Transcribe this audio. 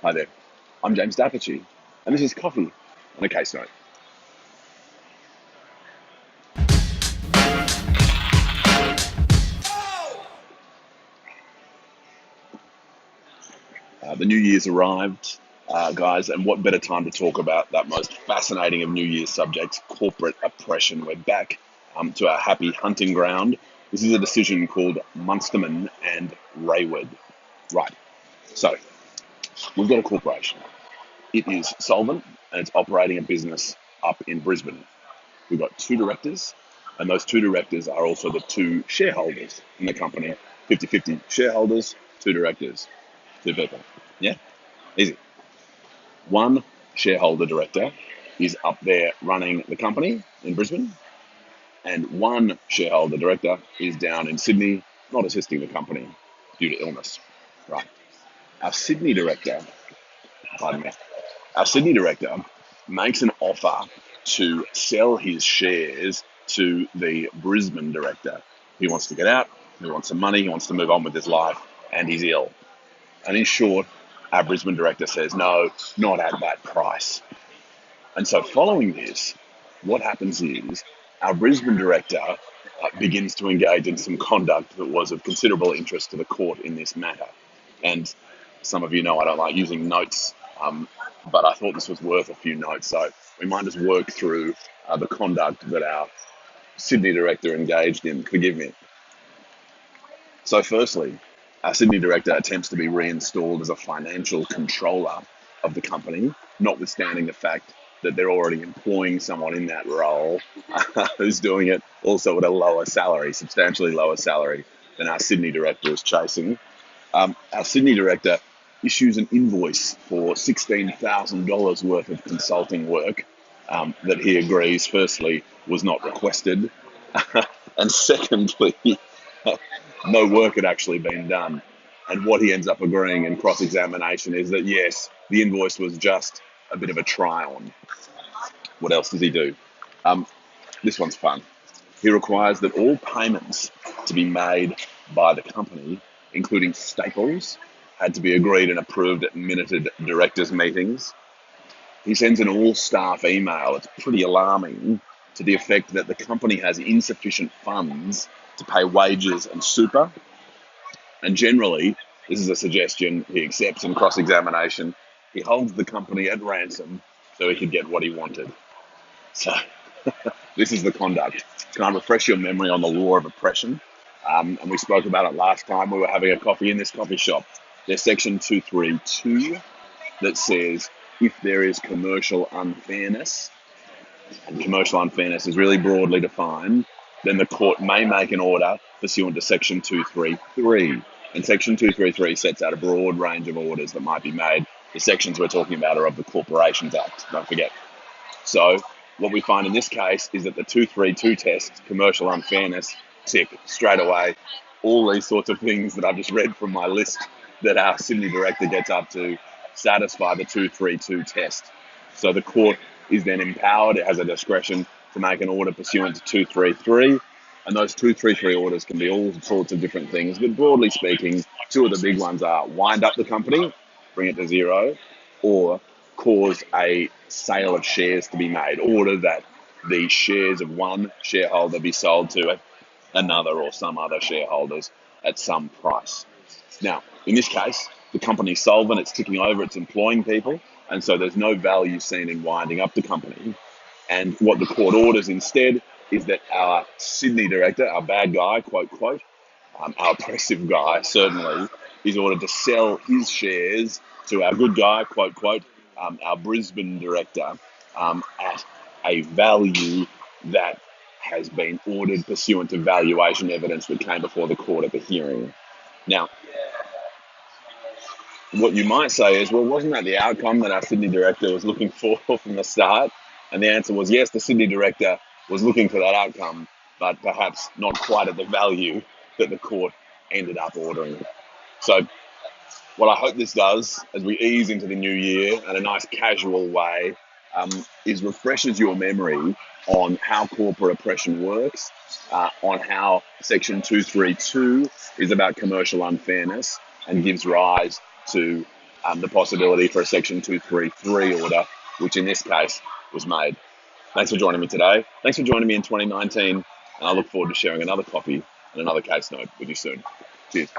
Hi there, I'm James Dapperchi, and this is Coffee on a Case Note. The New Year's arrived, guys, and what better time to talk about that most fascinating of New Year's subjects, corporate oppression. We're back to our happy hunting ground. This is a decision called Munstermann and Rayward. Right, so we've got a corporation. It is solvent and it's operating a business up in Brisbane. We've got two directors, and those two directors are also the two shareholders in the company. 50-50 shareholders, two directors, two people. Yeah, easy. One shareholder director is up there running the company in Brisbane, and one shareholder director is down in Sydney, not assisting the company due to illness. Right. Our Sydney director, our Sydney director makes an offer to sell his shares to the Brisbane director. He wants to get out, he wants some money, he wants to move on with his life, and he's ill. And in short, our Brisbane director says, no, not at that price. And so following this, what happens is our Brisbane director begins to engage in some conduct that was of considerable interest to the court in this matter. And some of you know I don't like using notes, but I thought this was worth a few notes. So we might just work through the conduct that our Sydney director engaged in. Forgive me. So firstly, our Sydney director attempts to be reinstalled as a financial controller of the company, notwithstanding the fact that they're already employing someone in that role who's doing it also at a lower salary, substantially lower salary than our Sydney director is chasing. Our Sydney director issues an invoice for $16,000 worth of consulting work that he agrees, firstly, was not requested, and secondly, no work had actually been done. And what he ends up agreeing in cross-examination is that, yes, the invoice was just a bit of a try-on. What else does he do? This one's fun. He requires that all payments to be made by the company, including staples, had to be agreed and approved at minuted directors' meetings. He sends an all-staff email. It's pretty alarming, to the effect that the company has insufficient funds to pay wages and super. And generally, this is a suggestion he accepts in cross-examination. He holds the company at ransom so he could get what he wanted. So this is the conduct. Can I refresh your memory on the law of oppression? And we spoke about it last time we were having a coffee in this coffee shop. There's section 232 that says if there is commercial unfairness, and commercial unfairness is really broadly defined, then the court may make an order pursuant to section 233. And section 233 sets out a broad range of orders that might be made. The sections we're talking about are of the Corporations Act, don't forget. So what we find in this case is that the 232 test, commercial unfairness, tick straight away. All these sorts of things that I've just read from my list that our Sydney director gets up to satisfy the 232 test. So the court is then empowered, it has a discretion to make an order pursuant to 233, and those 233 orders can be all sorts of different things, but broadly speaking, two of the big ones are wind up the company, bring it to zero, or cause a sale of shares to be made, order that the shares of one shareholder be sold to another or some other shareholders at some price. Now, in this case, the company's solvent, it's ticking over, it's employing people, and so there's no value seen in winding up the company. And what the court orders instead is that our Sydney director, our bad guy, quote, quote, our oppressive guy, certainly, is ordered to sell his shares to our good guy, quote, quote, our Brisbane director, at a value that has been ordered pursuant to valuation evidence that came before the court at the hearing. Now, what you might say is, well, wasn't that the outcome that our Sydney director was looking for from the start? And the answer was yes, the Sydney director was looking for that outcome, but perhaps not quite at the value that the court ended up ordering. So what I hope this does as we ease into the new year in a nice casual way is refreshes your memory on how corporate oppression works, on how section 232 is about commercial unfairness and gives rise to the possibility for a Section 233 order, which in this case was made. Thanks for joining me today. Thanks for joining me in 2019, and I look forward to sharing another copy and another case note with you soon. Cheers.